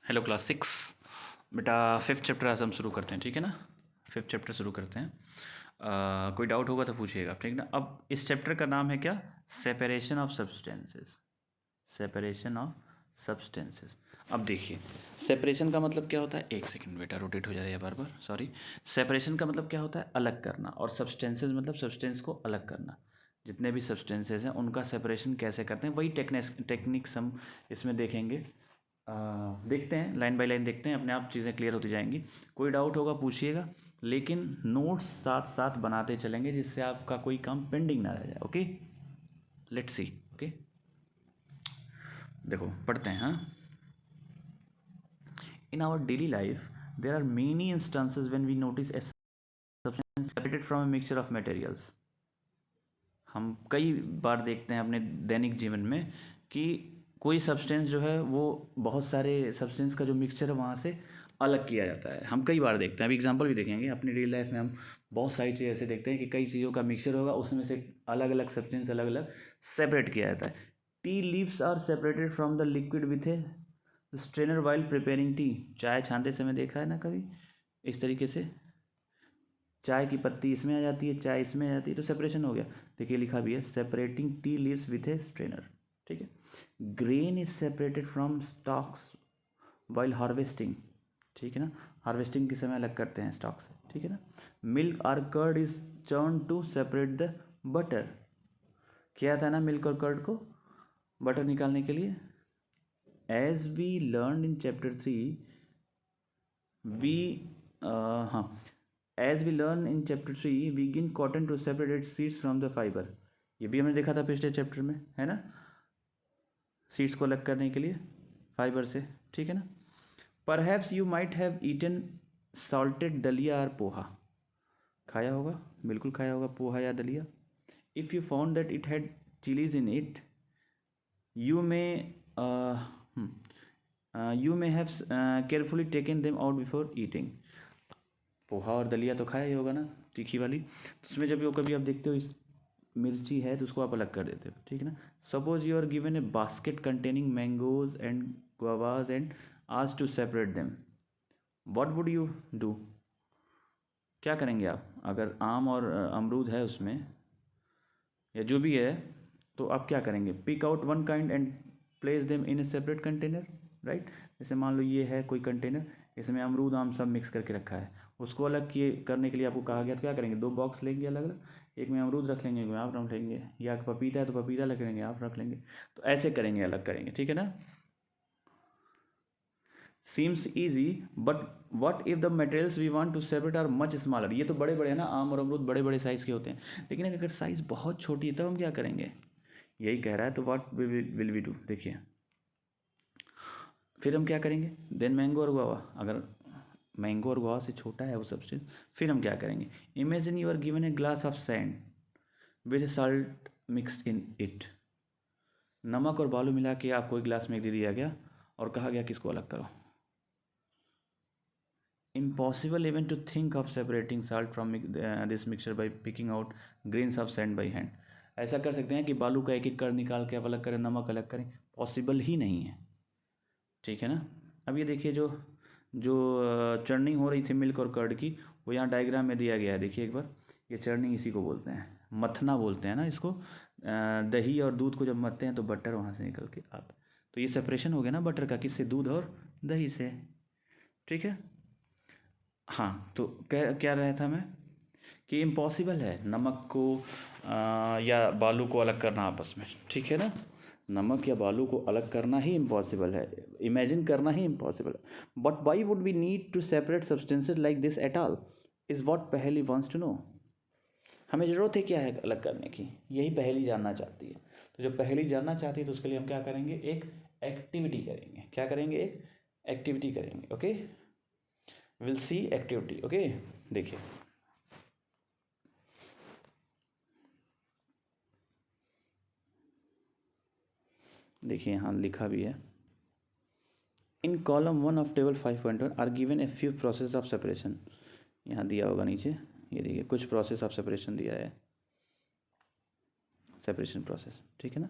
Hello class 6 बेटा। Fifth chapter आज हम शुरू करते हैं, ठीक है ना। फिफ्थ चैप्टर शुरू करते हैं। कोई डाउट होगा तो पूछिएगा, ठीक ना। अब इस चैप्टर का नाम है क्या? Separation of substances. Separation of substances. अब देखिए, सेपरेशन का मतलब क्या होता है। एक सेकंड बेटा, रोटेट हो जा रहा है बार बार, सॉरी। सेपरेशन का मतलब क्या होता है? अलग करना। और सब्सटेंसेस मतलब सब्सटेंस को अलग करना। जितने भी सब्सटेंसेस हैं उनका सेपरेशन कैसे करते हैं, वही टेक्निक्स हम इसमें देखेंगे। देखते हैं, लाइन बाय लाइन देखते हैं, अपने आप चीज़ें क्लियर होती जाएंगी। कोई डाउट होगा पूछिएगा, लेकिन नोट्स साथ साथ बनाते चलेंगे जिससे आपका कोई काम पेंडिंग ना रह जाए। Okay, let's see. ओके, देखो पढ़ते हैं। हाँ, in our daily life there are many instances when we notice a substance separated from a mixture of materials. हम कई बार देखते हैं अपने दैनिक जीवन में कि कोई सब्सटेंस जो है वो बहुत सारे सब्सटेंस का जो मिक्सचर है वहाँ से अलग किया जाता है। हम कई बार देखते हैं, अभी एग्जांपल भी देखेंगे अपनी डेली लाइफ में। हम बहुत सारी चीज़ें ऐसे देखते हैं कि कई चीज़ों का मिक्सचर होगा, उसमें से अलग अलग सब्सटेंस अलग अलग सेपरेट किया जाता है। Tea leaves are separated from the liquid with a strainer while preparing tea. चाय छानते समय देखा है ना कभी, इस तरीके से चाय की पत्ती इसमें आ जाती है, चाय इसमें आ जाती है, तो सेपरेशन हो गया। देखिए लिखा भी है, separating tea leaves with a strainer, ठीक है। Grain is separated from stocks while harvesting, ठीक है ना। हार्वेस्टिंग के समय अलग करते हैं स्टॉक से, ठीक है ना। मिल्क और curd is churn to separate the butter. क्या था ना, मिल्क और कर्ड को बटर निकालने के लिए। As we learn in chapter 3 we हाँ, as we learn in chapter 3 we gin cotton to separate its seeds from the fibre. ये भी हमने देखा था पिछले चैप्टर में, है ना। सीड्स को अलग करने के लिए फाइबर से, ठीक है ना। Perhaps you might have eaten salted daliya और पोहा। खाया होगा, बिल्कुल खाया होगा पोहा या दलिया। If you found that it had chillies in it you may you may have carefully taken them out before eating. Poha और दलिया तो खाया ही होगा ना, तीखी वाली। तो उसमें जब कभी आप देखते हो इस मिर्ची है तो उसको आप अलग कर देते हो, ठीक है ना। Suppose you are given a basket containing mangoes and guavas and आज to separate them, what would you do. क्या करेंगे आप अगर आम और अमरूद है उसमें, या जो भी है, तो आप क्या करेंगे। Pick out one kind and place them in a separate container, right. जैसे मान लो ये है कोई कंटेनर, इसमें अमरूद आम सब मिक्स करके रखा है, उसको अलग किए करने के लिए आपको कहा गया, तो क्या करेंगे, दो बॉक्स लेंगे अलग अलग, एक में अमरूद रख लेंगे, एक में आप रख लेंगे, या पपीता है तो पपीता रख लेंगे, आप रख लेंगे। तो ऐसे करेंगे, अलग करेंगे, ठीक है ना। Seems easy but what if the materials we want to separate are much smaller. ये तो बड़े बड़े हैं ना, आम और अमरूद बड़े बड़े साइज़ के होते हैं, लेकिन अगर साइज़ बहुत छोटी है तब हम क्या करेंगे, यही कह रहा है। तो व्हाट विल वी डू, देखिए फिर हम क्या करेंगे। देन मैंगो और गुआवा, अगर मैंगो और गुआवा से छोटा है वो सब्सटेंस, फिर हम क्या करेंगे। Imagine you are given a glass of sand with salt mixed in it. नमक और बालू मिला के आपको एक गिलास में दे दिया गया और कहा गया कि इसको अलग करो। Impossible even to think of separating salt from this mixture by picking out grains of sand by hand। ऐसा कर सकते हैं कि बालू का एक एक कण निकाल के आप अलग करें, नमक अलग करें, पॉसिबल ही नहीं है, ठीक है ना। अब ये देखिए, जो जो चर्निंग हो रही थी मिल्क और कर्ड की, वो यहाँ डायग्राम में दिया गया है, देखिए एक बार। ये चर्निंग इसी को बोलते हैं, मथना बोलते हैं ना इसको। दही और दूध को जब मथते हैं तो बटर वहाँ से निकल के आता, तो ये सेपरेशन हो गया ना बटर का, किससे, दूध और दही से, ठीक है। हाँ, तो कह क्या रहा था मैं कि इम्पॉसिबल है नमक को या बालू को अलग करना आपस में, ठीक है ना। नमक या बालू को अलग करना ही इम्पॉसिबल है, इमेजिन करना ही इम्पॉसिबल है। But why would we need to separate substances like this at all is what Paheli wants to know. हमें ज़रूरत है क्या है अलग करने की, यही पहेली जानना चाहती है। तो जब पहेली जानना चाहती है तो उसके लिए हम क्या करेंगे, एक एक्टिविटी करेंगे। क्या करेंगे, एक एक्टिविटी करेंगे। Okay, will see activity. Okay, देखिए देखिए यहाँ लिखा भी है, in column 1 of table 5.1 are given a few process of separation. यहाँ दिया होगा नीचे, ये देखिए कुछ प्रोसेस ऑफ सेपरेशन दिया है, सेपरेशन प्रोसेस, ठीक है ना।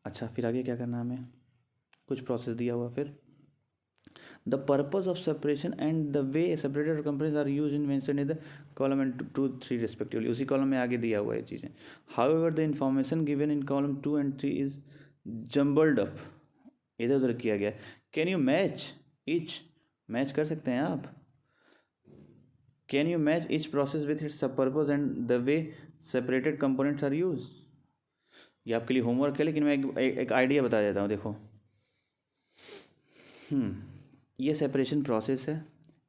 अच्छा, फिर आगे क्या करना है हमें, कुछ प्रोसेस दिया हुआ। फिर the purpose of separation and the way separated companies are used in mention in the column and 2, 3 रिस्पेक्टिवली, उसी कॉलम में आगे दिया हुआ है चीज़ें। However the information given in column 2 and 3 is jumbled up, इधर उधर किया गया। Can you match each, match कर सकते हैं आप, can you match each process with its sub purpose and the way separated components are use. ये आपके लिए होमवर्क है, लेकिन मैं एक आइडिया बता देता हूँ। देखो ये सेपरेशन प्रोसेस है,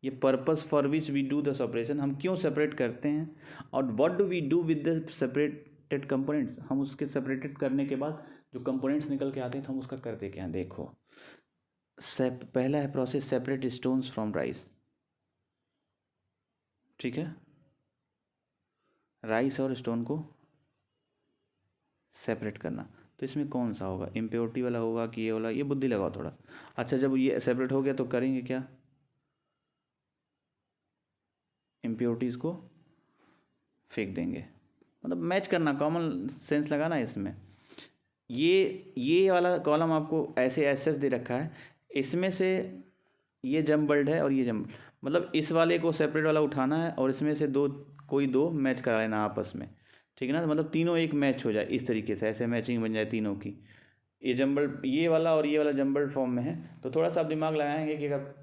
ये purpose for which we do the separation, हम क्यों सेपरेट करते हैं, और what do we do with the separated components, हम उसके सेपरेटेड करने के बाद जो कंपोनेंट्स निकल के आते हैं तो हम उसका करते क्या हैं। देखो पहला है process separate stones from rice, ठीक है, राइस और स्टोन को सेपरेट करना। तो इसमें कौन सा होगा, इम्प्योरिटी वाला होगा कि ये वाला, ये बुद्धि लगाओ थोड़ा। अच्छा जब ये सेपरेट हो गया तो करेंगे क्या, इम्प्योरिटीज़ को फेंक देंगे, मतलब मैच करना, कॉमन सेंस लगाना इसमें। ये वाला कॉलम आपको ऐसे एसएस दे रखा है, इसमें से ये जम्बल्ड है और ये जम्बल्ड, मतलब इस वाले को सेपरेट वाला उठाना है और इसमें से कोई दो मैच करा लेना आपस में, ठीक है ना, मतलब तीनों एक मैच हो जाए इस तरीके से, ऐसे मैचिंग बन जाए तीनों की। ये जम्बल्ड, ये वाला और ये वाला जम्बल्ड फॉर्म में है, तो थोड़ा सा आप दिमाग लगाएंगे कि अगर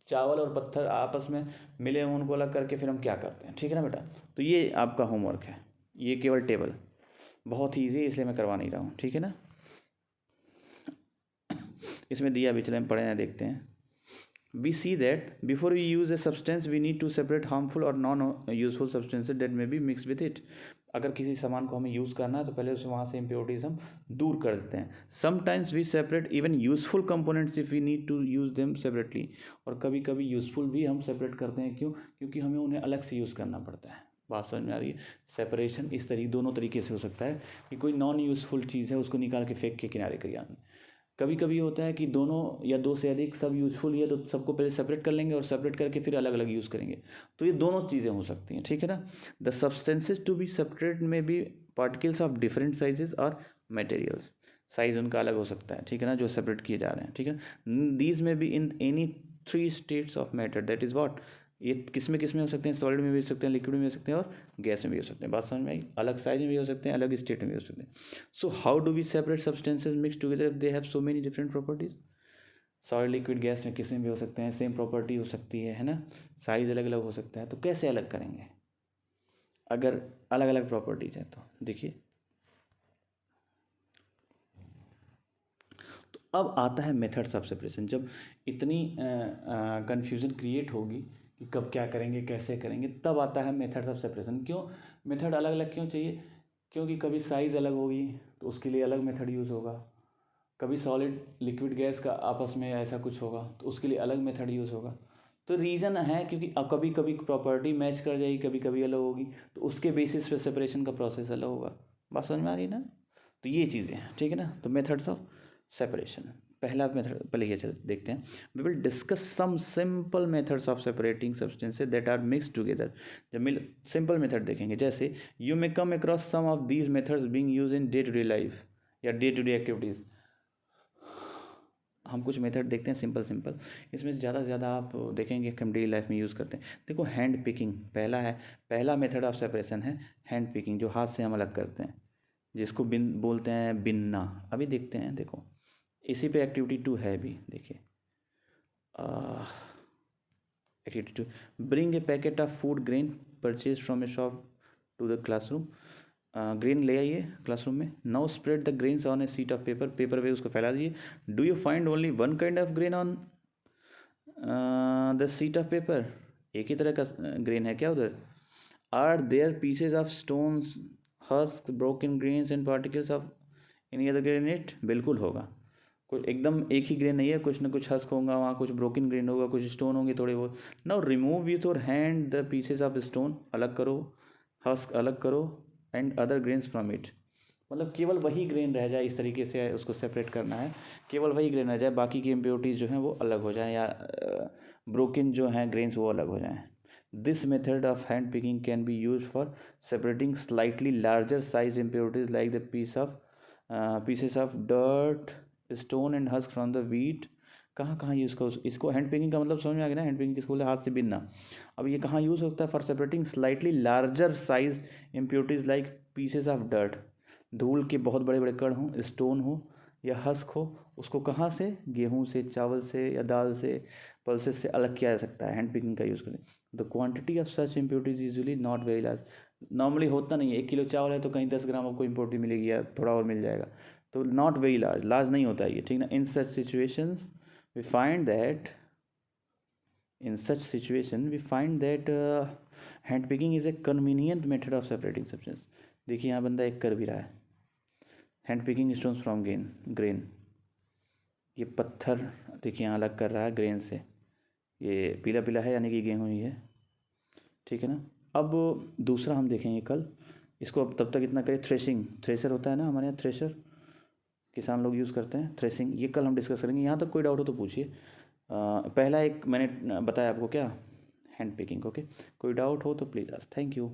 चावल और पत्थर आपस में मिले हों उनको अलग करके फिर हम क्या करते हैं, ठीक है ना बेटा। तो ये आपका होमवर्क है, ये केवल टेबल बहुत ही ईजी है इसलिए मैं करवा नहीं रहा हूँ, ठीक है ना। इसमें दिया भी, चले हम पढ़े हैं, देखते हैं। We see that before we use a substance we need to separate harmful or non useful substances that may be mixed with it। अगर किसी सामान को हमें यूज़ करना है तो पहले उसे वहाँ से इम्प्योरिटीज़ हम दूर कर देते हैं। Sometimes we separate even useful components if we need to use them separately, और कभी कभी यूज़फुल भी हम सेपरेट करते हैं, क्यों, क्योंकि हमें उन्हें अलग से यूज़ करना पड़ता है। बात समझ में आ रही है। सेपरेशन इस तरीके दोनों तरीके से हो सकता है कि कोई नॉन यूज़फुल चीज़ है उसको निकाल के फेंक के किनारे कर दिया। कभी कभी होता है कि दोनों या दो से अधिक सब यूज़फुल है तो सबको पहले सेपरेट कर लेंगे और सेपरेट करके फिर अलग अलग यूज़ करेंगे। तो ये दोनों चीज़ें हो सकती हैं, ठीक है ना। The substances to be separate may be particles of different sizes और मटेरियल्स, साइज उनका अलग हो सकता है, ठीक है ना, जो सेपरेट किए जा रहे हैं, ठीक है। दीज में be in any 3 states of matter, that is what, ये किस में हो सकते हैं, सॉलिड में भी हो सकते हैं, लिक्विड में हो सकते हैं और गैस में भी हो सकते हैं। बात समझ में आई। अलग साइज में भी हो सकते हैं, अलग स्टेट में भी हो सकते हैं। So how do we separate substances mix together if they have so many different properties. Solid liquid gas में किसी में भी हो सकते हैं, सेम प्रॉपर्टी हो सकती है ना, साइज अलग अलग हो सकता है। तो कैसे अलग करेंगे अगर अलग अलग प्रॉपर्टीज है। तो देखिए, तो अब आता है मेथड्स ऑफ सेपरेशन। जब इतनी कन्फ्यूज़न क्रिएट होगी कि कब क्या करेंगे कैसे करेंगे, तब आता है मेथड्स ऑफ सेपरेशन। क्यों मेथड अलग अलग क्यों चाहिए, क्योंकि कभी साइज़ अलग होगी तो उसके लिए अलग मेथड यूज़ होगा, कभी सॉलिड लिक्विड गैस का आपस में ऐसा कुछ होगा तो उसके लिए अलग मेथड यूज़ होगा। तो रीज़न है क्योंकि कभी कभी प्रॉपर्टी मैच कर जाएगी, कभी कभी अलग होगी, तो उसके बेसिस पे सेपरेशन का प्रोसेस अलग होगा। बात समझ में आ रही है ना। तो ये चीज़ें हैं, ठीक है ना। तो मेथड्स ऑफ सेपरेशन, पहला मेथड पहले ये चल देखते हैं। We will discuss some simple methods of separating substances that are mix together. जब सिंपल मेथड देखेंगे, जैसे you may come across some of these methods being used in day to day life या day to day activities. हम कुछ method देखते हैं simple, इसमें ज़्यादा से ज़्यादा आप देखेंगे कि हम डेली लाइफ में यूज़ करते हैं। देखो हैंड पिकिंग पहला है, पहला मेथड ऑफ सेपरेशन है हैंड पिकिंग, जो हाथ से हम अलग करते हैं, जिसको बोलते हैं बिनना। अभी देखते हैं, देखो इसी पे एक्टिविटी 2 है भी, देखिए activity 2, bring a packet of food grain purchase from a shop to the classroom. Grain ले आइए क्लासरूम में। Now spread the grains on a sheet of paper, paper पे उसको फैला दीजिए। Do you find only one kind of grain on the sheet of paper, एक ही तरह का ग्रेन है क्या उधर। Are there pieces of stones, husk, broken grains and particles of any other grain it, बिल्कुल होगा। कुछ एकदम एक ही ग्रेन नहीं है, कुछ ना कुछ हस्क होगा वहाँ, कुछ ब्रोकन ग्रेन होगा, कुछ स्टोन होंगे थोड़े बहुत। Now remove with your hand the pieces of stone, अलग करो, हस्क अलग करो, and other grains from it, मतलब केवल वही ग्रेन रह जाए, इस तरीके से उसको सेपरेट करना है, केवल वही ग्रेन रह जाए, बाकी की इम्प्योरिटीज़ जो हैं वो अलग हो जाएं या ब्रोकन जो हैं ग्रेन्स वो अलग हो जाएं। This method of hand picking can be use for separating slightly larger size impurities like the pieces of dirt, stone and husk from the wheat, कहाँ कहाँ यूज़ करो इसको? हैंड पिकिंग का मतलब समझ में आ गया ना, हैंड पिकिंग किसको बोलते हैं? हाथ से बीनना। अब ये कहाँ यूज़ होता है? For separating slightly larger size impurities like pieces of dirt, धूल के बहुत बड़े बड़े कण हों, स्टोन हो या हस्क हो, उसको कहाँ से? गेहूँ से, चावल से या दाल से, पल्सेस से अलग किया जा सकता है हैंड पिकिंग का यूज़ करें। The quantity of such impurities usually not very large, normally होता नहीं है। 1 किलो चावल है तो कहीं 10 ग्राम आपको इम्प्योरिटी मिलेगी या थोड़ा और मिल जाएगा, तो नॉट वेरी लार्ज, लार्ज नहीं होता है ये, ठीक ना। In such situations we find that hand picking is a convenient method of separating substance. देखिए यहाँ बंदा एक कर भी रहा है, hand picking stones from grain, ये पत्थर देखिए यहाँ अलग कर रहा है ग्रेन से, ये पीला पीला है यानी कि गेहूँ ही है, ठीक है ना। अब दूसरा हम देखेंगे कल, इसको अब तब तक इतना करें। थ्रेशिंग, थ्रेशर होता है ना हमारे यहाँ, थ्रेशर किसान लोग यूज़ करते हैं, थ्रेशिंग, ये कल हम डिस्कस करेंगे। यहाँ तक कोई डाउट हो तो पूछिए। पहला एक मैंने बताया आपको क्या, हैंड पिकिंग, ओके। कोई डाउट हो तो प्लीज़ आस्क। Thank you.